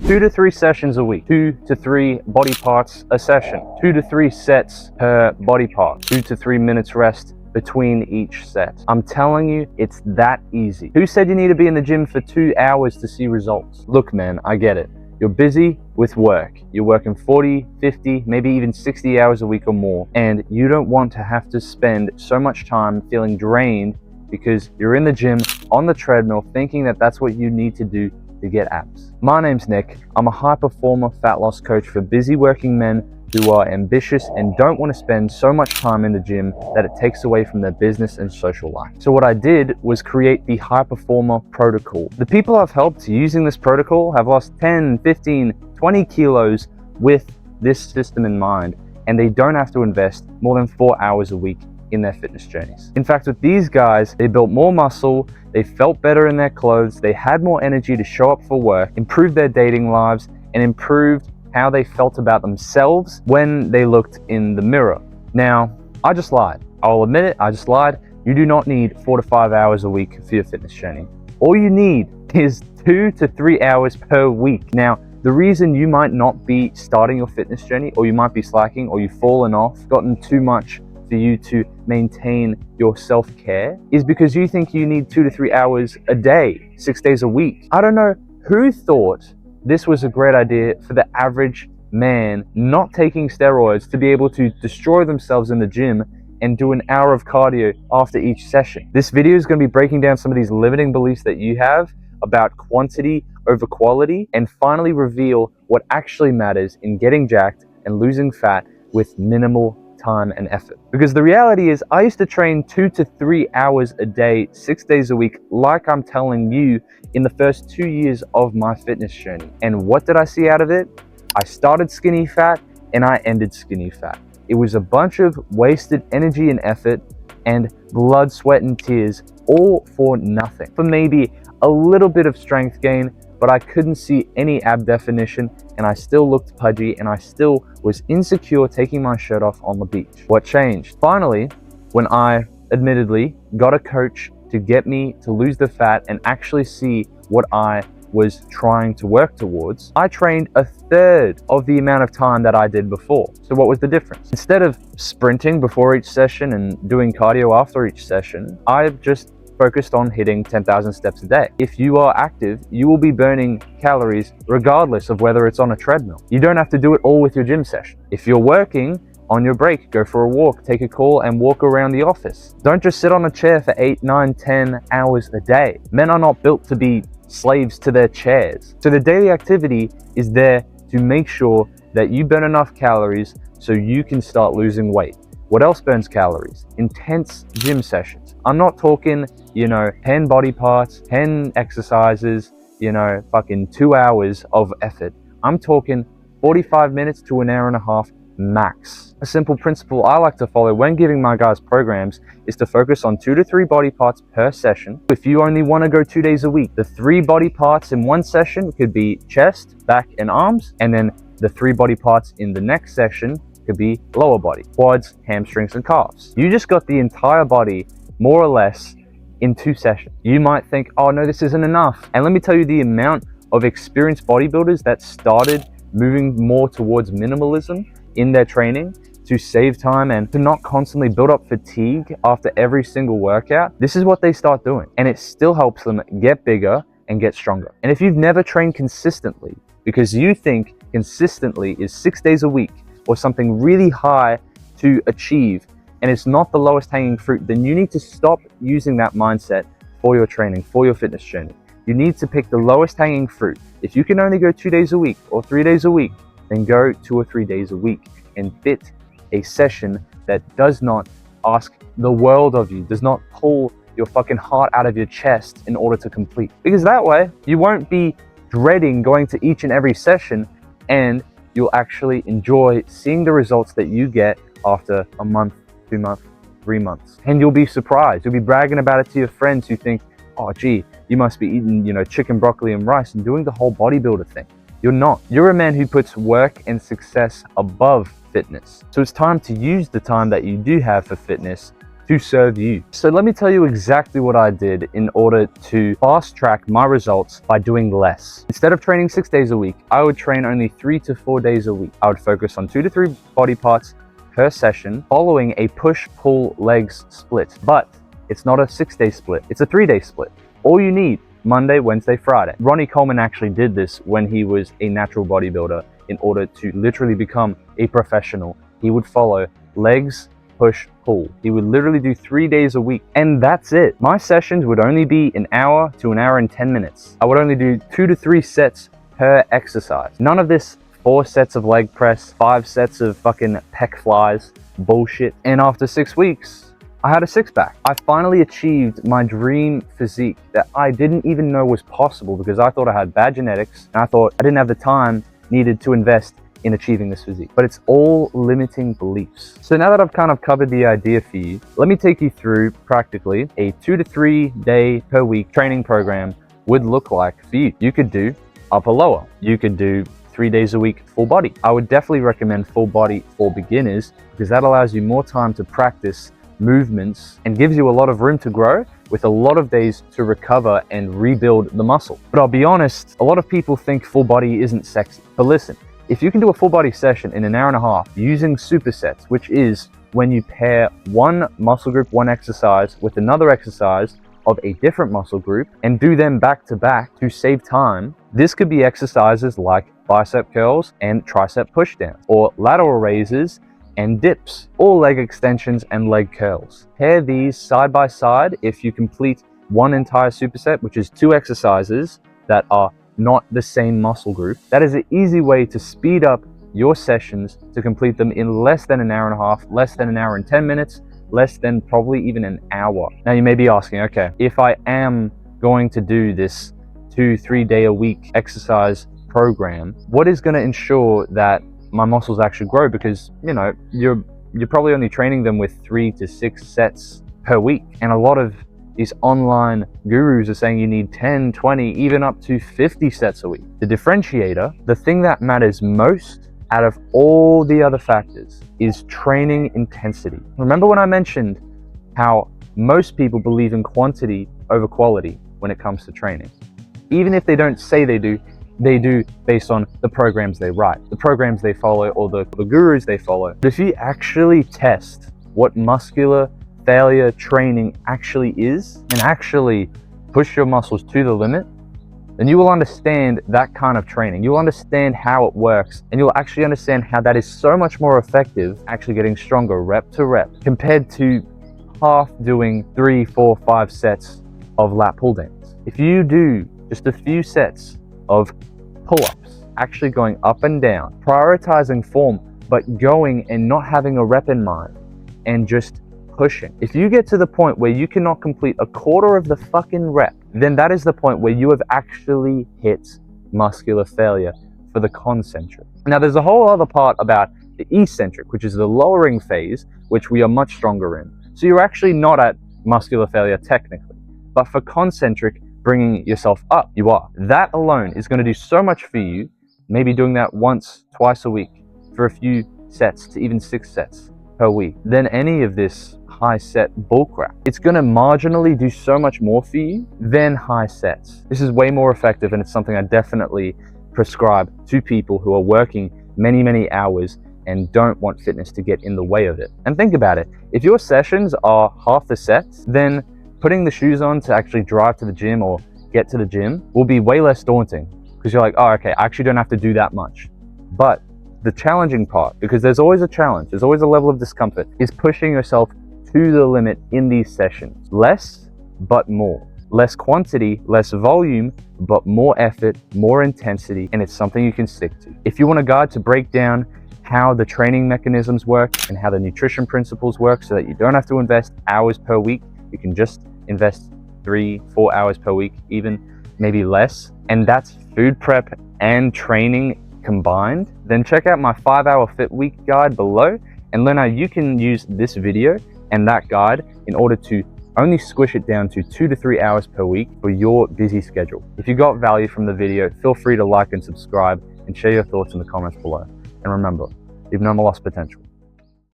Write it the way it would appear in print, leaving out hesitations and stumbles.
2 to 3 sessions a week, 2 to 3 body parts a session, 2 to 3 sets per body part, 2 to 3 minutes rest between each set. I'm telling you, it's that easy. Who said you need to be in the gym for 2 hours to see results? Look, man, I get it. You're busy with work. You're working 40, 50, maybe even 60 hours a week or more, and you don't want to have to spend so much time feeling drained because you're in the gym on the treadmill thinking that that's what you need to do to get abs. My name's Nick. I'm a high performer fat loss coach for busy working men who are ambitious and don't want to spend so much time in the gym that it takes away from their business and social life. So what I did was create the High Performer Protocol. The people I've helped using this protocol have lost 10, 15, 20 kilos with this system in mind, and they don't have to invest more than 4 hours a week in their fitness journeys. In fact, with these guys, they built more muscle, they felt better in their clothes, they had more energy to show up for work, improved their dating lives, and improved how they felt about themselves when they looked in the mirror. Now, I just lied. I'll admit it, I just lied. You do not need 4 to 5 hours a week for your fitness journey. All you need is 2 to 3 hours per week. Now, the reason you might not be starting your fitness journey, or you might be slacking, or you've fallen off, gotten too much for you to maintain your self-care, is because you think you need 2 to 3 hours a day, 6 days a week. I don't know who thought this was a great idea for the average man not taking steroids to be able to destroy themselves in the gym and do an hour of cardio after each session. This video is going to be breaking down some of these limiting beliefs that you have about quantity over quality, and finally reveal what actually matters in getting jacked and losing fat with minimal time and effort. Because the reality is, I used to train 2 to 3 hours a day, 6 days a week, like I'm telling you, in the first 2 years of my fitness journey. And what did I see out of it? I started skinny fat and I ended skinny fat. It was a bunch of wasted energy and effort and blood, sweat, and tears, all for nothing. For maybe a little bit of strength gain, but I couldn't see any ab definition, and I still looked pudgy, and I still was insecure taking my shirt off on the beach. What changed? Finally, when I admittedly got a coach to get me to lose the fat and actually see what I was trying to work towards, I trained a third of the amount of time that I did before. So what was the difference? Instead of sprinting before each session and doing cardio after each session, I just focused on hitting 10,000 steps a day. If you are active, you will be burning calories regardless of whether it's on a treadmill. You don't have to do it all with your gym session. If you're working, on your break, go for a walk, take a call, and walk around the office. Don't just sit on a chair for 8, 9, 10 hours a day. Men are not built to be slaves to their chairs. So the daily activity is there to make sure that you burn enough calories so you can start losing weight. What else burns calories? Intense gym sessions. I'm not talking, 10 body parts, 10 exercises, fucking 2 hours of effort. I'm talking 45 minutes to an hour and a half max. A simple principle I like to follow when giving my guys programs is to focus on 2 to 3 body parts per session. If you only want to go 2 days a week, the 3 body parts in one session could be chest, back, and arms, and then the 3 body parts in the next session could be lower body, quads, hamstrings, and calves. You just got the entire body, more or less, in 2 sessions. You might think, oh no, this isn't enough. And let me tell you the amount of experienced bodybuilders that started moving more towards minimalism in their training to save time and to not constantly build up fatigue after every single workout. This is what they start doing, and it still helps them get bigger and get stronger. And if you've never trained consistently because you think consistently is 6 days a week or something really high to achieve, and it's not the lowest hanging fruit, then you need to stop using that mindset for your training, for your fitness journey. You need to pick the lowest hanging fruit. If you can only go 2 days a week or 3 days a week, then go 2 or 3 days a week and fit a session that does not ask the world of you, does not pull your fucking heart out of your chest in order to complete. Because that way, you won't be dreading going to each and every session, and you'll actually enjoy seeing the results that you get after a month, 2 months, 3 months. And you'll be surprised. You'll be bragging about it to your friends who think, oh gee, you must be eating, chicken, broccoli, and rice and doing the whole bodybuilder thing. You're not. You're a man who puts work and success above fitness. So it's time to use the time that you do have for fitness to serve you. So let me tell you exactly what I did in order to fast track my results by doing less. Instead of training 6 days a week, I would train only 3 to 4 days a week. I would focus on 2 to 3 body parts per session following a push-pull legs split. But it's not a 6-day split, it's a 3-day split. All you need, Monday, Wednesday, Friday. Ronnie Coleman actually did this when he was a natural bodybuilder in order to literally become a professional. He would follow legs, push, pull. He would literally do 3 days a week, and that's it. My sessions would only be an hour to an hour and 10 minutes. I would only do 2 to 3 sets per exercise. None of this 4 sets of leg press, 5 sets of fucking pec flies bullshit. And after 6 weeks, I had a six-pack. I finally achieved my dream physique that I didn't even know was possible because I thought I had bad genetics and I thought I didn't have the time needed to invest in achieving this physique. But it's all limiting beliefs. So now that I've kind of covered the idea for you, let me take you through practically a 2 to 3 day per week training program would look like for you. You could do upper lower. You could do 3 days a week full body. I would definitely recommend full body for beginners because that allows you more time to practice movements and gives you a lot of room to grow with a lot of days to recover and rebuild the muscle. But I'll be honest, a lot of people think full body isn't sexy. But listen, if you can do a full body session in an hour and a half using supersets, which is when you pair one muscle group, one exercise with another exercise of a different muscle group and do them back to back to save time, this could be exercises like bicep curls and tricep pushdowns, or lateral raises and dips, or leg extensions and leg curls. Pair these side by side if you complete one entire superset, which is 2 exercises that are not the same muscle group. That is an easy way to speed up your sessions to complete them in less than an hour and a half, less than an hour and 10 minutes, less than probably even an hour. Now you may be asking, okay, if I am going to do this 2-3 day a week exercise program, what is going to ensure that my muscles actually grow? Because you're probably only training them with 3 to 6 sets per week, and a lot of these online gurus are saying you need 10, 20, even up to 50 sets a week. The differentiator, the thing that matters most out of all the other factors, is training intensity. Remember when I mentioned how most people believe in quantity over quality when it comes to training? Even if they don't say they do based on the programs they write, the programs they follow, or the gurus they follow. But if you actually test what muscular failure training actually is and actually push your muscles to the limit, then you will understand that kind of training. You'll understand how it works, and you'll actually understand how that is so much more effective, actually getting stronger rep to rep, compared to half doing 3, 4, 5 sets of lat pull downs. If you do just a few sets of pull-ups, actually going up and down, prioritizing form, but going and not having a rep in mind and just pushing. If you get to the point where you cannot complete a quarter of the fucking rep, then that is the point where you have actually hit muscular failure for the concentric. Now there's a whole other part about the eccentric, which is the lowering phase, which we are much stronger in. So you're actually not at muscular failure technically, but for concentric, bringing yourself up, you are. That alone is going to do so much for you, maybe doing that once, twice a week for a few sets to even 6 sets per week, than any of this high set bullcrap. It's going to marginally do so much more for you than high sets. This is way more effective, and it's something I definitely prescribe to people who are working many, many hours and don't want fitness to get in the way of it. And think about it, if your sessions are half the sets, then putting the shoes on to actually drive to the gym or get to the gym will be way less daunting, because you're like, oh, okay, I actually don't have to do that much. But the challenging part, because there's always a challenge, there's always a level of discomfort, is pushing yourself to the limit in these sessions. Less, but more. Less quantity, less volume, but more effort, more intensity, and it's something you can stick to. If you want a guide to break down how the training mechanisms work and how the nutrition principles work so that you don't have to invest hours per week, you can just invest 3-4 hours per week, even maybe less, and that's food prep and training combined, then check out my 5-hour fit week guide below and learn how you can use this video and that guide in order to only squish it down to 2 to 3 hours per week for your busy schedule. If you got value from the video, feel free to like and subscribe and share your thoughts in the comments below. And remember, you've no more lost potential.